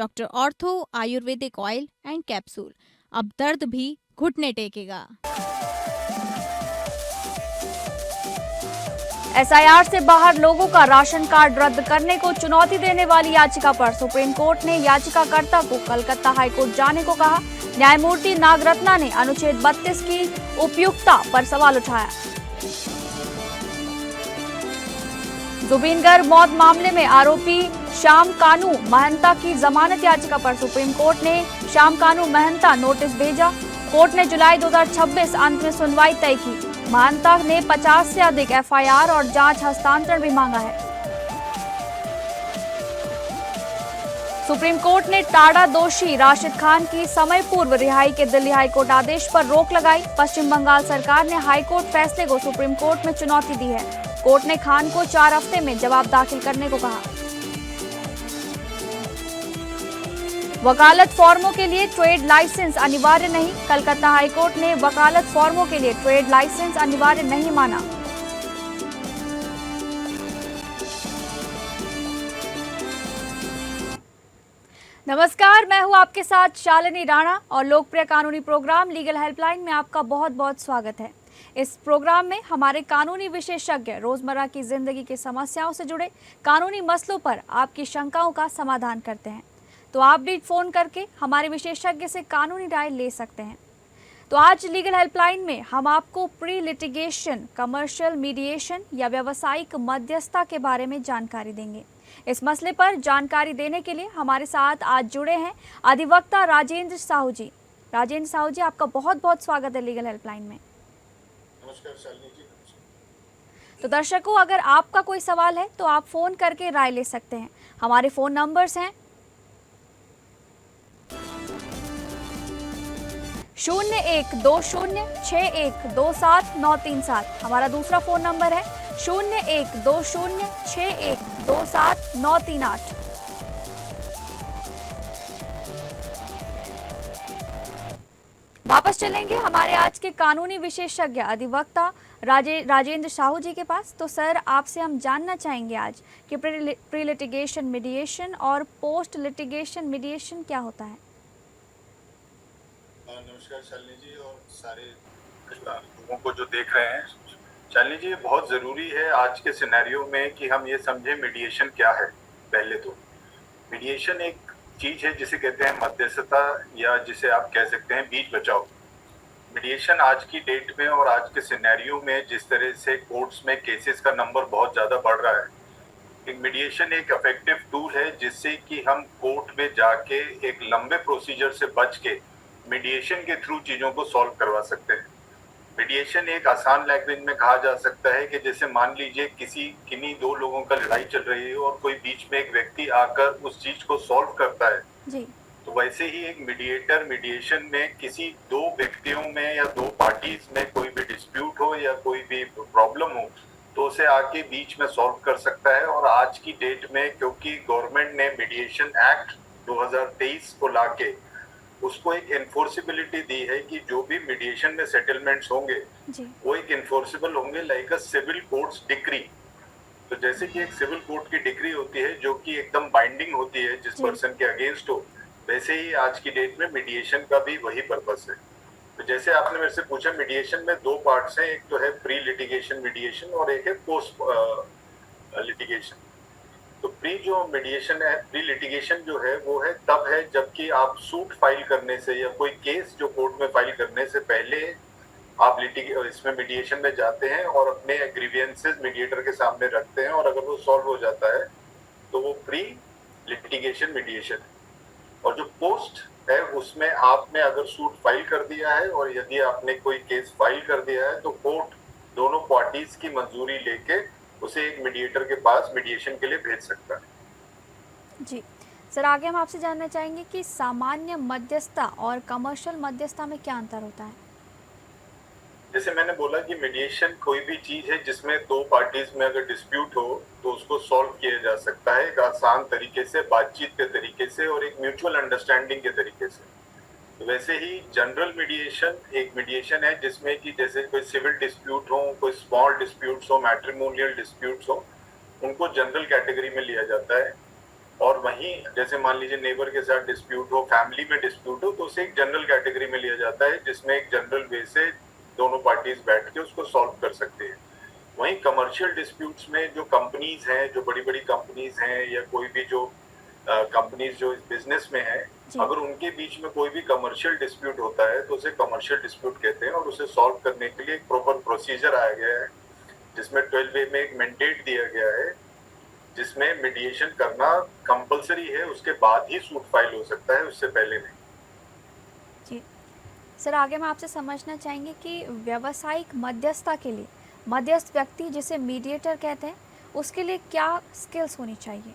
Doctor ortho Ayurvedic oil and capsule. अब दर्द भी घुटने टेकेगा। एसआईआर से बाहर लोगों का राशन कार्ड रद्द करने को चुनौती देने वाली याचिका पर सुप्रीम कोर्ट ने याचिकाकर्ता को कलकत्ता हाईकोर्ट जाने को कहा। न्यायमूर्ति नागरत्ना ने अनुच्छेद 32 की उपयुक्तता पर सवाल उठाया। जुबीन गर्ग मौत मामले में आरोपी श्याम कानू महंता की जमानत याचिका पर सुप्रीम कोर्ट ने श्याम कानू महंता नोटिस भेजा। कोर्ट ने जुलाई 2026 अंत में सुनवाई तय की। महंता ने 50 से अधिक एफआईआर और जांच हस्तांतरण भी मांगा है। सुप्रीम कोर्ट ने टाडा दोषी राशिद खान की समय पूर्व रिहाई के दिल्ली हाईकोर्ट आदेश पर रोक लगाई। पश्चिम बंगाल सरकार ने हाईकोर्ट फैसले को सुप्रीम कोर्ट में चुनौती दी है। कोर्ट ने खान को 4 हफ्ते में जवाब दाखिल करने को कहा। वकालत फॉर्मों के लिए ट्रेड लाइसेंस अनिवार्य नहीं। कलकत्ता हाईकोर्ट ने वकालत फॉर्मों के लिए ट्रेड लाइसेंस अनिवार्य नहीं माना। नमस्कार, मैं हूं आपके साथ शालिनी राणा और लोकप्रिय कानूनी प्रोग्राम लीगल हेल्पलाइन में आपका बहुत बहुत स्वागत है। इस प्रोग्राम में हमारे कानूनी विशेषज्ञ रोजमर्रा की जिंदगी की समस्याओं से जुड़े कानूनी मसलों पर आपकी शंकाओं का समाधान करते हैं। तो आप भी फोन करके हमारे विशेषज्ञ से कानूनी राय ले सकते हैं। तो आज लीगल हेल्पलाइन में हम आपको प्री लिटिगेशन कमर्शियल मीडिएशन या व्यावसायिक मध्यस्थता के बारे में जानकारी देंगे। इस मसले पर जानकारी देने के लिए हमारे साथ आज जुड़े हैं अधिवक्ता राजेंद्र साहू जी। राजेंद्र साहू जी, आपका बहुत बहुत स्वागत है लीगल हेल्पलाइन में। नमस्कार शालिनी जी। तो दर्शकों, अगर आपका कोई सवाल है तो आप फोन करके राय ले सकते हैं। हमारे फोन नंबर्स हैं 0120612797। हमारा दूसरा फोन नंबर है 0120612798। वापस चलेंगे हमारे आज के कानूनी विशेषज्ञ अधिवक्ता राजेंद्र साहू जी के पास। तो सर, आपसे हम जानना चाहेंगे आज कि प्री लिटिगेशन मीडिएशन और पोस्ट लिटिगेशन मीडिएशन क्या होता है। नमस्कार शालिनी जी और सारे लोगों को जो देख रहे हैं। शालिनी जी, बहुत ज़रूरी है आज के सिनेरियो में कि हम ये समझें मीडिएशन क्या है। पहले तो मीडिएशन एक चीज़ है जिसे कहते हैं मध्यस्थता, या जिसे आप कह सकते हैं बीच बचाव। मीडिएशन आज की डेट में और आज के सिनेरियो में जिस तरह से कोर्ट्स में केसेस का नंबर बहुत ज़्यादा बढ़ रहा है, एक मीडिएशन एक इफेक्टिव टूल है जिससे कि हम कोर्ट में जाके एक लंबे प्रोसीजर से बच के मीडिएशन के थ्रू चीज़ों को सॉल्व करवा सकते हैं। मीडिएशन एक आसान लैंग्वेज में कहा जा सकता है कि जैसे मान लीजिए किन्हीं 2 लोगों का लड़ाई चल रही है और कोई बीच में एक व्यक्ति आकर उस चीज को सॉल्व करता है जी। तो वैसे ही एक मीडिएटर मीडिएशन में किसी 2 व्यक्तियों में या 2 पार्टीज में कोई भी डिस्प्यूट हो या कोई भी प्रॉब्लम हो तो उसे आके बीच में सॉल्व कर सकता है। और आज की डेट में क्योंकि गवर्नमेंट ने मीडिएशन एक्ट 2023 को लाके उसको एक एनफोर्सिबिलिटी दी है कि जो भी मीडिएशन में सेटलमेंट्स होंगे वो एक एनफोर्सेबल होंगे like a civil courts decree. तो जैसे कि एक सिविल कोर्ट की डिक्री होती है जो कि एकदम बाइंडिंग होती है जिस पर्सन के अगेंस्ट हो, वैसे ही आज की डेट में मीडिएशन का भी वही पर्पस है। तो जैसे आपने मेरे से पूछा, मीडिएशन में 2 पार्ट्स हैं, एक तो है प्री लिटिगेशन मीडिएशन और एक है पोस्ट लिटिगेशन। तो प्री जो मीडिएशन है, प्री लिटिगेशन जो है वो है तब है जबकि आप सूट फाइल करने से या कोई केस जो कोर्ट में फाइल करने से पहले आप इसमें मीडिएशन में जाते हैं और अपने ग्रीवियंसेस मीडिएटर के सामने रखते हैं और अगर वो सॉल्व हो जाता है तो वो प्री लिटिगेशन मीडिएशन है। और जो पोस्ट है उसमें आपने अगर सूट फाइल कर दिया है और यदि आपने कोई केस फाइल कर दिया है तो कोर्ट दोनों पार्टीज की मंजूरी लेके उसे एक मीडिएटर के पास मीडिएशन के लिए भेज सकता है। जी सर, आगे हम आपसे जानना चाहेंगे कि सामान्य मध्यस्थता और कमर्शियल मध्यस्थता में क्या अंतर होता है। जैसे मैंने बोला कि मीडिएशन कोई भी चीज है जिसमें 2 पार्टीज में अगर डिस्प्यूट हो तो उसको सॉल्व किया जा सकता है एक आसान तरीके से, बातचीत के तरीके से और एक म्यूचुअल अंडरस्टैंडिंग के तरीके से। तो वैसे ही जनरल मीडिएशन एक मीडिएशन है जिसमें कि जैसे कोई सिविल डिस्प्यूट हो, कोई स्मॉल डिस्प्यूट्स हो, मैट्रिमोनियल डिस्प्यूट्स हो, उनको जनरल कैटेगरी में लिया जाता है। और वहीं जैसे मान लीजिए नेबर के साथ डिस्प्यूट हो, फैमिली में डिस्प्यूट हो, तो उसे एक जनरल कैटेगरी में लिया जाता है जिसमें एक जनरल वे से दोनों पार्टीज बैठ के उसको सॉल्व कर सकते हैं। वहीं कमर्शियल डिस्प्यूट्स में जो कंपनीज हैं, जो बड़ी बड़ी कंपनीज हैं या कोई भी जो कंपनीज जो इस बिजनेस में है, जी। अगर उनके बीच में कोई भी कमर्शियल डिस्प्यूट होता है तो उसे कमर्शियल डिस्प्यूट कहते हैं और उसे सॉल्व करने के लिए एक प्रॉपर प्रोसीजर आया गया है जिसमें 12A में एक मैंडेट दिया गया है जिसमें मीडिएशन करना कंपलसरी है, उसके बाद ही सूट फाइल हो सकता है, उससे पहले नहीं। जी सर, आगे हम आपसे समझना चाहेंगे कि व्यावसायिक मध्यस्थता के लिए मध्यस्थ व्यक्ति जिसे मीडिएटर कहते हैं उसके लिए क्या स्किल्स होनी चाहिए?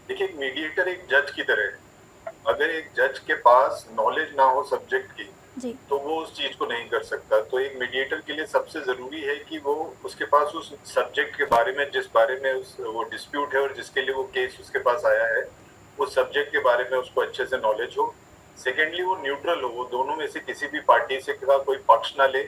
देखिए, एक मीडिएटर एक जज की तरह है। अगर एक जज के पास नॉलेज ना हो सब्जेक्ट की जी। तो वो उस चीज को नहीं कर सकता। तो एक मीडिएटर के लिए सबसे जरूरी है कि वो उसके पास उस सब्जेक्ट के बारे में, जिस बारे में वो डिस्प्यूट है और जिसके लिए वो केस उसके पास आया है, उस सब्जेक्ट के बारे में उसको अच्छे से नॉलेज हो। सेकेंडली, वो न्यूट्रल हो, वो दोनों में से किसी भी पार्टी से का कोई पक्ष ना ले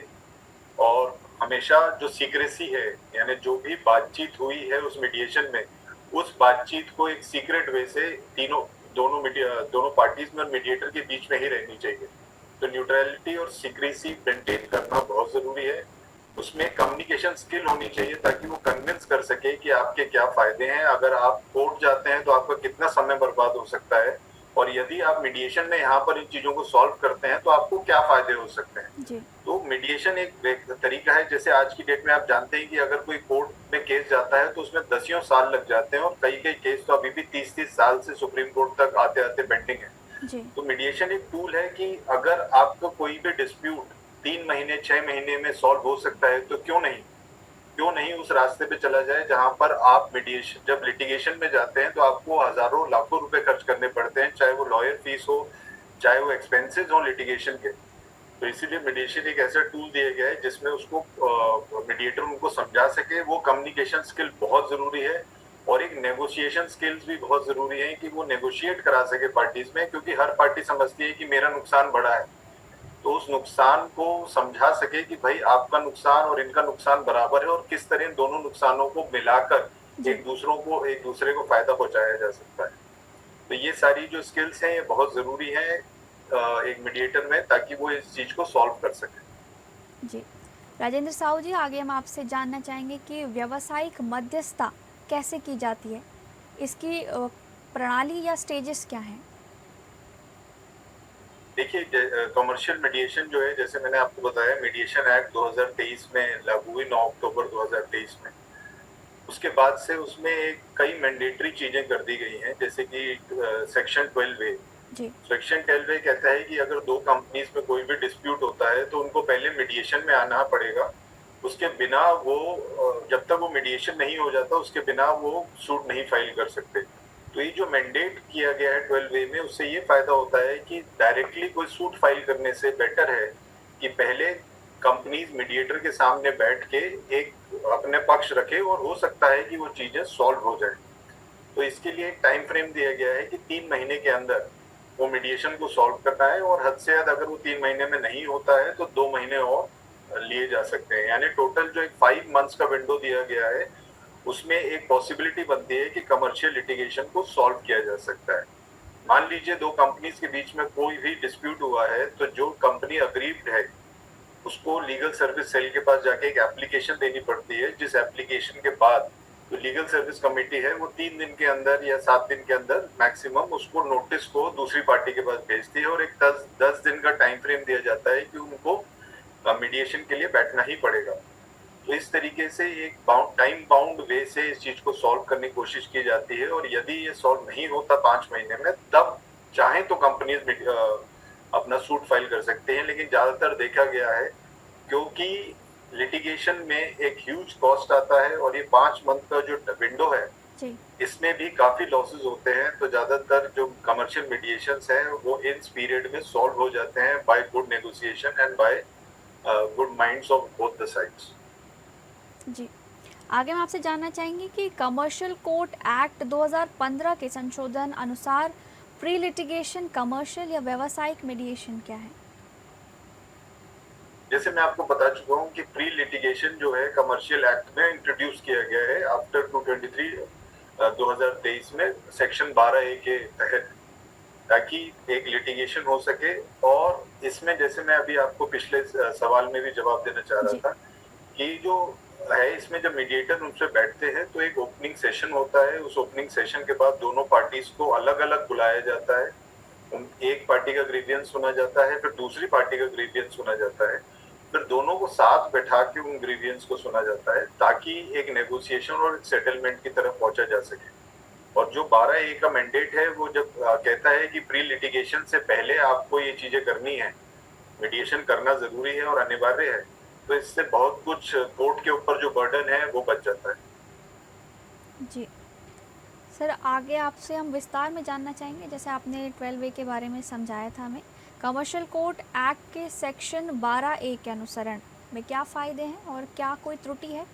और हमेशा जो सीक्रेसी है, यानी जो भी बातचीत हुई है उस मीडिएशन में, उस बातचीत को एक सीक्रेट वे से दोनों पार्टीज में और मीडिएटर के बीच में ही रहनी चाहिए। तो न्यूट्रलिटी और सीक्रेसी मेंटेन करना बहुत जरूरी है। उसमें कम्युनिकेशन स्किल होनी चाहिए ताकि वो कन्विंस कर सके कि आपके क्या फायदे हैं। अगर आप कोर्ट जाते हैं तो आपका कितना समय बर्बाद हो सकता है, और यदि आप मीडिएशन में यहाँ पर इन चीजों को सॉल्व करते हैं तो आपको क्या फायदे हो सकते हैं। जी। तो मीडिएशन एक तरीका है। जैसे आज की डेट में आप जानते हैं कि अगर कोई कोर्ट में केस जाता है तो उसमें 10 साल लग जाते हैं और कई कई केस तो अभी भी 30-30 साल से सुप्रीम कोर्ट तक आते आते पेंडिंग है। जी। तो मीडिएशन एक टूल है कि अगर आपका कोई भी डिस्प्यूट 3 महीने 6 महीने में सॉल्व हो सकता है तो क्यों नहीं उस रास्ते पे चला जाए जहां पर आप मीडिएशन, जब लिटिगेशन में जाते हैं तो आपको हजारों लाखों रुपए खर्च करने पड़ते हैं, चाहे वो लॉयर फीस हो, चाहे वो एक्सपेंसेस हो लिटिगेशन के। तो इसीलिए मीडिएशन एक ऐसा टूल दिया गया है जिसमें उसको मीडिएटर उनको समझा सके। वो कम्युनिकेशन स्किल बहुत जरूरी है और एक नेगोशिएशन स्किल्स भी बहुत जरूरी है कि वो नेगोशिएट करा सके पार्टीज में, क्योंकि हर पार्टी समझती है कि मेरा नुकसान बड़ा है, तो उस नुकसान को समझा सके कि भाई आपका नुकसान और इनका नुकसान बराबर है और किस तरह इन दोनों नुकसानों को मिलाकर एक दूसरे को फायदा पहुंचाया जा सकता है। तो ये सारी जो स्किल्स हैं ये बहुत जरूरी है एक मीडिएटर में, ताकि वो इस चीज को सॉल्व कर सके। जी राजेंद्र साहू जी, आगे हम आपसे जानना चाहेंगे कि व्यावसायिक मध्यस्थता कैसे की जाती है, इसकी प्रणाली या स्टेजेस क्या हैं? देखिए, कमर्शियल मीडिएशन जो है, जैसे मैंने आपको बताया, मीडिएशन एक्ट 2023 में लागू हुई 9 अक्टूबर 2023 में। उसके बाद से उसमें कई मैंडेटरी चीजें कर दी गई हैं, जैसे कि सेक्शन 12A। सेक्शन 12A कहता है कि अगर दो कंपनीज में कोई भी डिस्प्यूट होता है तो उनको पहले मीडिएशन में आना पड़ेगा। उसके बिना वो जब तक वो मीडिएशन नहीं हो जाता उसके बिना वो सूट नहीं फाइल कर सकते। तो ये जो मैंडेट किया गया है 12A में, उससे ये फायदा होता है कि डायरेक्टली कोई सूट फाइल करने से बेटर है कि पहले कंपनीज मीडिएटर के सामने बैठ के एक अपने पक्ष रखे और हो सकता है कि वो चीजें सॉल्व हो जाए। तो इसके लिए एक टाइम फ्रेम दिया गया है कि 3 महीने के अंदर वो मीडिएशन को सॉल्व करना है, और हद से हद अगर वो 3 महीने में नहीं होता है तो 2 महीने और लिए जा सकते हैं। यानी टोटल जो एक 5 मंथ्स का विंडो दिया गया है उसमें एक पॉसिबिलिटी बनती है कि कमर्शियल लिटिगेशन को सॉल्व किया जा सकता है। मान लीजिए दो कंपनीज के बीच में कोई भी डिस्प्यूट हुआ है तो जो कंपनी अग्रीव्ड है उसको लीगल सर्विस सेल के पास जाके एक एप्लीकेशन देनी पड़ती है, जिस एप्लीकेशन के बाद जो लीगल सर्विस कमेटी है वो 3 दिन के अंदर या 7 दिन के अंदर मैक्सिमम उसको नोटिस को दूसरी पार्टी के पास भेजती है, और एक 10 दिन का टाइम फ्रेम दिया जाता है कि उनको मीडिएशन के लिए बैठना ही पड़ेगा। तो इस तरीके से एक टाइम बाउंड वे से इस चीज को सॉल्व करने की कोशिश की जाती है, और यदि ये सॉल्व नहीं होता 5 महीने में, तब चाहे तो कंपनीज अपना सूट फाइल कर सकते हैं। लेकिन ज्यादातर देखा गया है, क्योंकि लिटिगेशन में एक ह्यूज कॉस्ट आता है और ये 5 मंथ का जो विंडो है इसमें भी काफी लॉसेस होते हैं, तो ज्यादातर जो कमर्शियल मीडिएशंस हैं वो इस पीरियड में सॉल्व हो जाते हैं by good negotiation and by good minds of both the sides. जी, आगे हम आपसे जानना चाहेंगे कि कमर्शियल कोर्ट एक्ट 2015 के संशोधन अनुसार प्री लिटिगेशन कमर्शियल या व्यावसायिक मीडिएशन क्या है? जैसे मैं आपको बता चुका हूँ कि प्री लिटिगेशन जो है कमर्शियल एक्ट में इंट्रोड्यूस किया गया है आफ्टर 223 2023 में सेक्शन 12A के तहत, ताकि एक लिटिगेशन हो सके। और इसमें जैसे मैं अभी आपको पिछले सवाल में भी जवाब देना चाह रहा जी। था कि जो है इसमें जब मीडिएटर उनसे बैठते हैं तो एक ओपनिंग सेशन होता है। उस ओपनिंग सेशन के बाद दोनों पार्टीज को अलग अलग बुलाया जाता है। एक पार्टी का ग्रीवियंस सुना जाता है, फिर दूसरी पार्टी का ग्रीवियंस सुना जाता है, फिर दोनों को साथ बैठा के उन ग्रीवियंस को सुना जाता है, ताकि एक नेगोशिएशन और सेटलमेंट की तरफ पहुंचा जा सके। और जो 12A का मैंडेट है वो जब कहता है कि प्री लिटिगेशन से पहले आपको ये चीजें करनी है, मीडिएशन करना जरूरी है और अनिवार्य है, तो इससे बहुत कुछ कोर्ट के ऊपर जो बर्डन है वो बच जाता है। जी सर, आगे आपसे हम विस्तार में जानना चाहेंगे, जैसे आपने 12A के बारे में समझाया था हमें, कमर्शियल कोर्ट एक्ट के सेक्शन 12A के अनुसरण में क्या फ़ायदे हैं और क्या कोई त्रुटि है?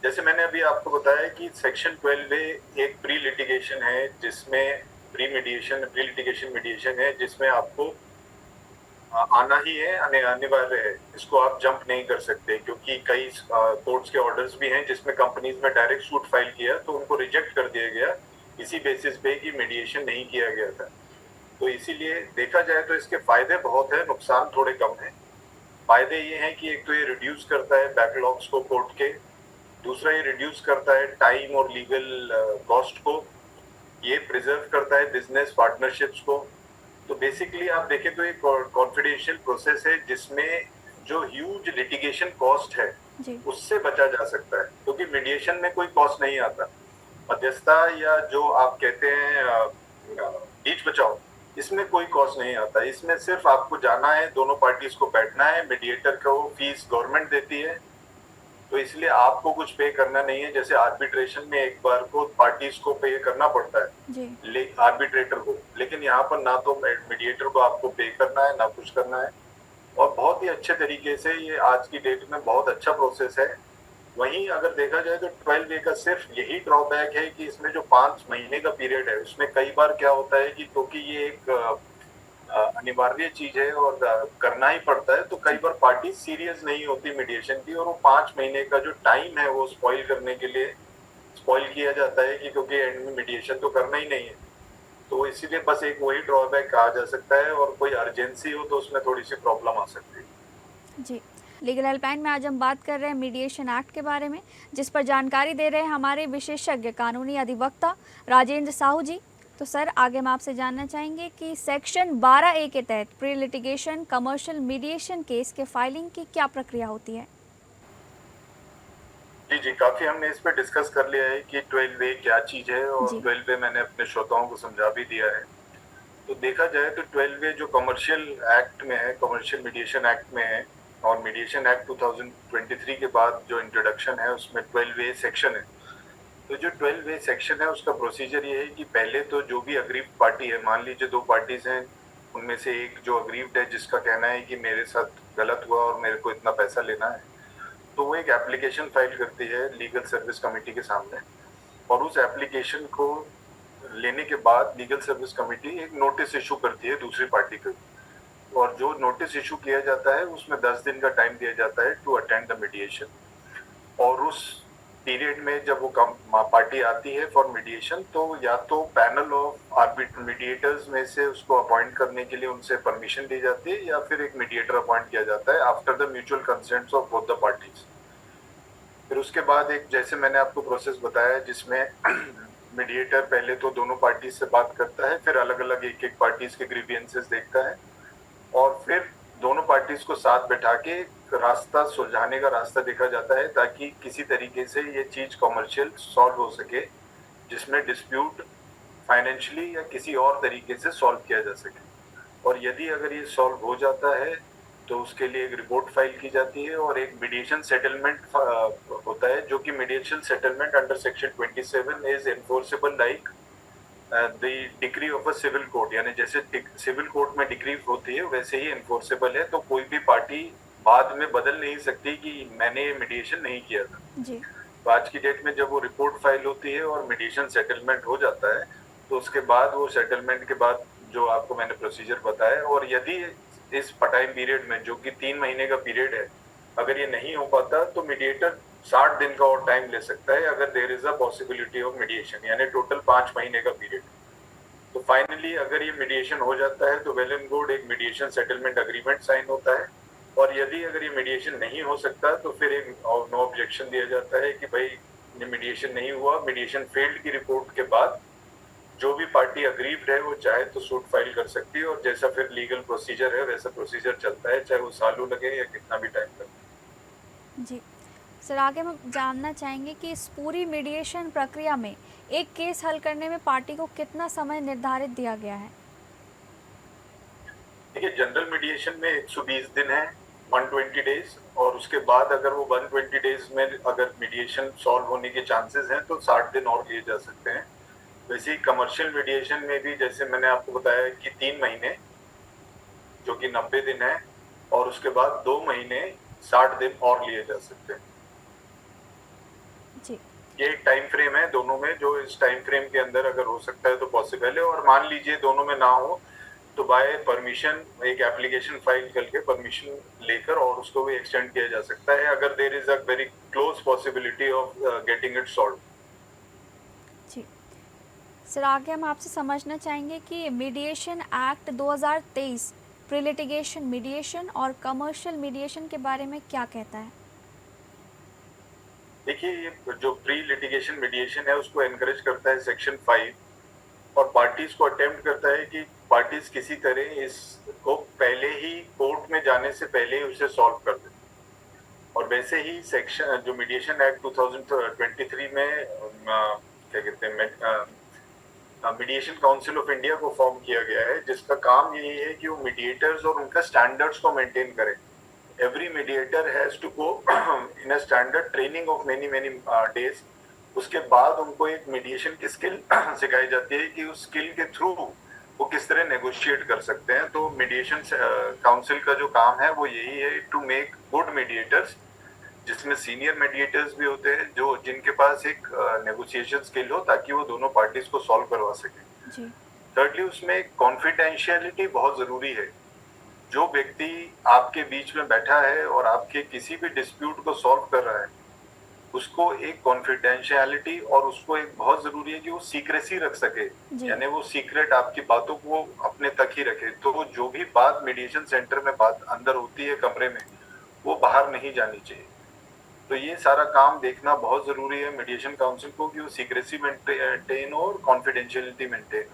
जैसे मैंने अभी आपको बताया कि सेक्शन 12A एक प्री लिटिगेशन है, जिसमें प्री लिटिगेशन मीडिएशन है, जिसमें आपको आना ही है, अनिवार्य है। इसको आप जंप नहीं कर सकते, क्योंकि कई कोर्ट्स के ऑर्डर्स भी हैं जिसमें कंपनीज में डायरेक्ट सूट फाइल किया तो उनको रिजेक्ट कर दिया गया इसी बेसिस पे कि मीडिएशन नहीं किया गया था। तो इसीलिए देखा जाए तो इसके फायदे बहुत है, नुकसान थोड़े कम है। फायदे ये हैं कि एक तो ये रिड्यूस करता है बैकलॉग्स को कोर्ट के, दूसरा ये रिड्यूस करता है टाइम और लीगल कॉस्ट को, ये प्रिजर्व करता है बिजनेस पार्टनरशिप्स को। तो बेसिकली आप देखें तो एक कॉन्फिडेंशियल प्रोसेस है जिसमें जो ह्यूज लिटिगेशन कॉस्ट है जी। उससे बचा जा सकता है, क्योंकि मीडिएशन में कोई कॉस्ट नहीं आता। मध्यस्थता या जो आप कहते हैं बीच बचाओ, इसमें कोई कॉस्ट नहीं आता। इसमें सिर्फ आपको जाना है, दोनों पार्टीज को बैठना है, मीडिएटर को फीस गवर्नमेंट देती है, तो इसलिए आपको कुछ पे करना नहीं है। जैसे आर्बिट्रेशन में एक बार को पार्टीज को पे करना पड़ता है जी। आर्बिट्रेटर को, लेकिन यहाँ पर ना तो मीडिएटर को आपको पे करना है ना कुछ करना है, और बहुत ही अच्छे तरीके से ये आज की डेट में बहुत अच्छा प्रोसेस है। वहीं अगर देखा जाए तो 12A का सिर्फ यही ड्रॉबैक है कि इसमें जो 5 महीने का पीरियड है उसमें कई बार क्या होता है कि क्योंकि ये एक अनिवार्य चीज है और करना ही पड़ता है, तो कई बार पार्टी सीरियस नहीं होती मीडिएशन की, और वो 5 महीने का जो टाइम है वो स्पॉइल करने के लिए स्पॉइल किया जाता है कि क्योंकि एंड में मीडिएशन तो करना ही नहीं है। तो इसीलिए बस एक वही ड्रॉबैक कहा जा सकता है, और कोई अर्जेंसी हो तो उसमें थोड़ी सी प्रॉब्लम आ सकती है। जी, लीगल हेल्पलाइन में आज हम बात कर रहे हैं मीडिएशन एक्ट के बारे में, जिस पर जानकारी दे रहे हैं हमारे विशेषज्ञ कानूनी अधिवक्ता राजेंद्र साहू जी। तो सर, आगे हम आपसे जानना चाहेंगे कि सेक्शन 12A के तहत pre litigation commercial mediation case के फाइलिंग की क्या प्रक्रिया होती है? जी, काफी हमने इस पे डिस्कस कर लिया है कि 12A क्या चीज है, और 12A मैंने अपने श्रोताओं को समझा भी दिया है। तो देखा जाए तो 12A जो कमर्शियल एक्ट में है, कमर्शियल मीडिएशन एक्ट में है, और मीडिएशन एक्ट 2023 के बाद जो इंट्रोडक्शन है उसमें 12A सेक्शन है। तो जो 12A सेक्शन है उसका प्रोसीजर ये है कि पहले तो जो भी अग्रीव्ड पार्टी है, मान लीजिए 2 पार्टीज हैं, उनमें से एक जो अग्रीव्ड है जिसका कहना है कि मेरे साथ गलत हुआ और मेरे को इतना पैसा लेना है, तो वो एक एप्लीकेशन फाइल करती है लीगल सर्विस कमेटी के सामने, और उस एप्लीकेशन को लेने के बाद लीगल सर्विस कमेटी एक नोटिस इशू करती है दूसरी पार्टी को, और जो नोटिस इशू किया जाता है उसमें 10 दिन का टाइम दिया जाता है टू अटेंड द मीडिएशन। और उस पीरियड में जब वो पार्टी आती है फॉर मीडिएशन, तो या तो पैनल ऑफ आर्बिट्रेटर मीडिएटर्स में से उसको अपॉइंट करने के लिए उनसे परमिशन दी जाती है, या फिर एक मीडिएटर अपॉइंट किया जाता है after the mutual consents of both the parties. फिर उसके बाद एक, जैसे मैंने आपको प्रोसेस बताया, जिसमें मीडिएटर पहले तो दोनों पार्टी से बात करता है, फिर अलग अलग एक एक पार्टीज के ग्रीवियंसेस देखता है, और फिर दोनों पार्टीज को साथ बैठा के रास्ता सुलझाने का रास्ता देखा जाता है, ताकि किसी तरीके से ये चीज कमर्शियल सॉल्व हो सके, जिसमें डिस्प्यूट फाइनेंशियली या किसी और तरीके से सॉल्व किया जा सके। और यदि अगर ये सॉल्व हो जाता है तो उसके लिए एक रिपोर्ट फाइल की जाती है, और एक मीडिएशन सेटलमेंट होता है, जो कि mediation settlement under section 27 is enforceable like the decree of a civil court, यानी जैसे सिविल कोर्ट में डिक्री होती है वैसे ही एनफोर्सेबल है। तो कोई भी पार्टी बाद में बदल नहीं सकती कि मैंने ये मीडिएशन नहीं किया था जी। तो आज की डेट में जब वो रिपोर्ट फाइल होती है और मीडिएशन सेटलमेंट हो जाता है, तो उसके बाद वो सेटलमेंट के बाद जो आपको मैंने प्रोसीजर बताया, और यदि इस टाइम पीरियड में, जो कि 3 महीने का पीरियड है, अगर ये नहीं हो पाता तो मीडिएटर 60 दिन का और टाइम ले सकता है अगर there is a possibility of mediation, यानी टोटल 5 महीने का पीरियड। तो फाइनली अगर ये मीडिएशन हो जाता है तो वेल एंड गुड, एक मीडिएशन सेटलमेंट अग्रीमेंट साइन होता है। और यदि अगर ये मीडिएशन नहीं हो सकता तो फिर एक नो ऑब्जेक्शन दिया जाता है कि भाई ये मीडिएशन नहीं हुआ, मीडिएशन फेल्ड की रिपोर्ट के बाद जो भी पार्टी अग्रीव्ड है वो चाहे तो सूट फाइल कर सकती है, और जैसा फिर लीगल प्रोसीजर है वैसा प्रोसीजर चलता है, चाहे वो सालों लगे या कितना भी टाइम लगे। जी सर, आगे हम जानना चाहेंगे कि इस पूरी मीडिएशन प्रक्रिया में एक केस हल करने में पार्टी को कितना समय निर्धारित दिया गया है? देखिए, जनरल मीडिएशन में 120 दिन है, 120 डेज, और उसके बाद अगर वो 120 डेज में अगर मीडिएशन सॉल्व होने के चांसेस हैं तो 60 दिन और लिए जा सकते हैं। वैसे ही कमर्शियल मीडिएशन में भी जैसे मैंने आपको बताया कि 3 महीने जो कि 90 दिन है, और उसके बाद 2 महीने 60 दिन और लिए जा सकते हैं। जी ये एक टाइम फ्रेम है दोनों में, जो इस टाइम फ्रेम के अंदर अगर हो सकता है तो पॉसिबल है। और मान लीजिए दोनों में ना हो तो बाय परमिशन एक एप्लीकेशन फाइल करके परमिशन लेकर और उसको भी एक्सटेंड किया जा सकता है अगर there is a very close possibility of getting it solve. जी सर, आगे हम आपसे समझना चाहेंगे कि mediation act 2023 pre litigation mediation और कमर्शियल मीडिएशन के बारे में क्या कहता है? देखिए, ये जो प्री लिटिगेशन मीडिएशन है उसको एनकरेज करता है सेक्शन 5, और पार्टीज को अटेम्प्ट करता है कि पार्टीज किसी तरह इसको पहले ही कोर्ट में जाने से पहले ही उसे सॉल्व कर दें। और वैसे ही सेक्शन जो मीडिएशन एक्ट 2023 में क्या कहते हैं, मीडिएशन काउंसिल ऑफ इंडिया को फॉर्म किया गया है, जिसका काम यही है कि वो मीडिएटर्स और उनका स्टैंडर्ड्स को मेंटेन करें। Every mediator has to go in a standard training of many days. उसके बाद उनको एक मीडिएशन की स्किल सिखाई जाती है कि उस स्किल के थ्रू वो किस तरह नेगोशिएट कर सकते हैं। तो मीडिएशन काउंसिल का जो काम है वो यही है, टू मेक गुड मीडिएटर्स, जिसमें सीनियर मीडिएटर्स भी होते हैं जो जिनके पास एक नेगोशिएशन स्किल हो, ताकि वो दोनों पार्टीज को सॉल्व करवा सके। जी थिर्डली, उसमें कॉन्फिडेंशियलिटी बहुत जरूरी है। जो व्यक्ति आपके बीच में बैठा है और आपके किसी भी डिस्प्यूट को सॉल्व कर रहा है, उसको एक कॉन्फिडेंशियलिटी, और उसको एक बहुत जरूरी है कि वो सीक्रेसी रख सके, यानी वो सीक्रेट आपकी बातों को अपने तक ही रखे। तो जो भी बात मीडिएशन सेंटर में बात अंदर होती है कमरे में, वो बाहर नहीं जानी चाहिए। तो ये सारा काम देखना बहुत जरूरी है मीडिएशन काउंसिल को कि वो सीक्रेसी मेंटेन और कॉन्फिडेंशियलिटी मेंटेन।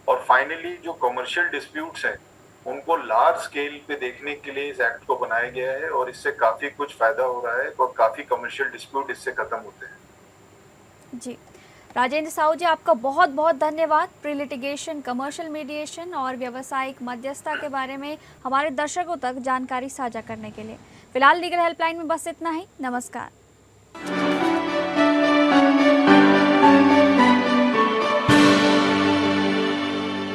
और फाइनली जो कमर्शियल डिस्प्यूट्स हैं उनको लार्ज स्केल पे देखने के लिए इस एक्ट को बनाया गया है, और इससे काफी कुछ फायदा हो रहा है और काफी कमर्शियल डिस्प्यूट इससे खत्म होते हैं। जी राजेंद्र साहू जी, आपका बहुत बहुत धन्यवाद प्री लिटिगेशन, कमर्शियल मीडिएशन और व्यावसायिक मध्यस्थता के बारे में हमारे दर्शकों तक जानकारी साझा करने के लिए। फिलहाल लीगल हेल्पलाइन में बस इतना ही। नमस्कार।